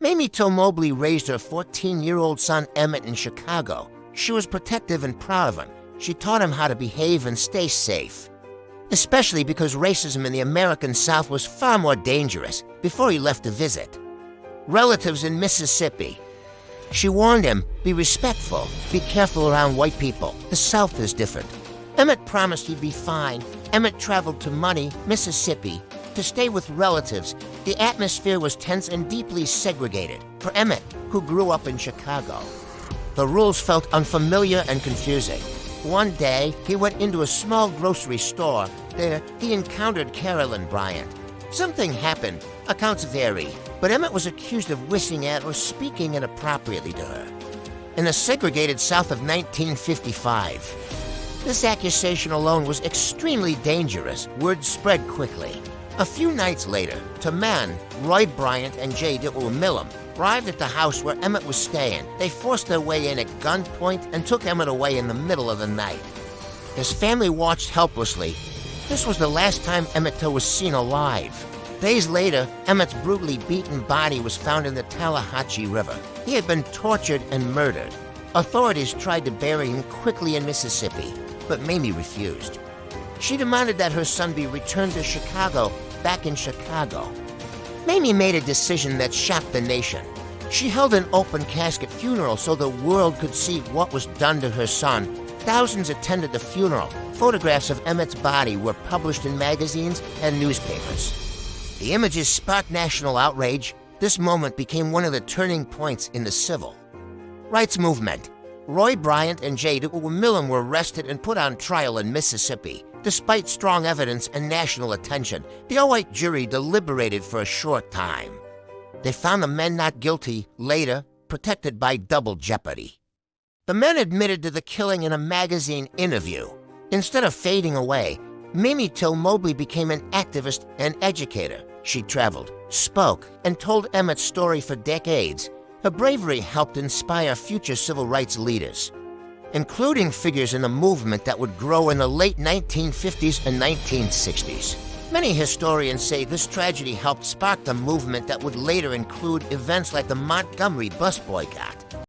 Mamie Till-Mobley raised her 14-year-old son Emmett in Chicago. She was protective and proud of him. She taught him how to behave and stay safe, especially because racism in the American South was far more dangerous before he left to visit relatives in Mississippi. She warned him, be respectful, be careful around white people. The South is different. Emmett promised he'd be fine. Emmett traveled to Money, Mississippi, to stay with relatives. The atmosphere was tense and deeply segregated for Emmett, who grew up in Chicago. The rules felt unfamiliar and confusing. One day, he went into a small grocery store. There, he encountered Carolyn Bryant. Something happened. Accounts vary, but Emmett was accused of whistling at or speaking inappropriately to her. In the segregated South of 1955, this accusation alone was extremely dangerous. Word spread quickly. A few nights later, two men, Roy Bryant and J. Millum, arrived at the house where Emmett was staying. They forced their way in at gunpoint and took Emmett away in the middle of the night. His family watched helplessly. This was the last time Emmett Till was seen alive. Days later, Emmett's brutally beaten body was found in the Tallahatchie River. He had been tortured and murdered. Authorities tried to bury him quickly in Mississippi, but Mamie refused. She demanded that her son be returned to Chicago, back in Chicago. Mamie made a decision that shocked the nation. She held an open casket funeral so the world could see what was done to her son. Thousands attended the funeral. Photographs of Emmett's body were published in magazines and newspapers. The images sparked national outrage. This moment became one of the turning points in the civil rights movement. Roy Bryant and J. Millum were arrested and put on trial in Mississippi. Despite strong evidence and national attention, the all-white jury deliberated for a short time. They found the men not guilty, later protected by double jeopardy. The men admitted to the killing in a magazine interview. Instead of fading away, Mamie Till-Mobley became an activist and educator. She traveled, spoke, and told Emmett's story for decades. Her bravery helped inspire future civil rights leaders, including figures in the movement that would grow in the late 1950s and 1960s. Many historians say this tragedy helped spark the movement that would later include events like the Montgomery bus boycott.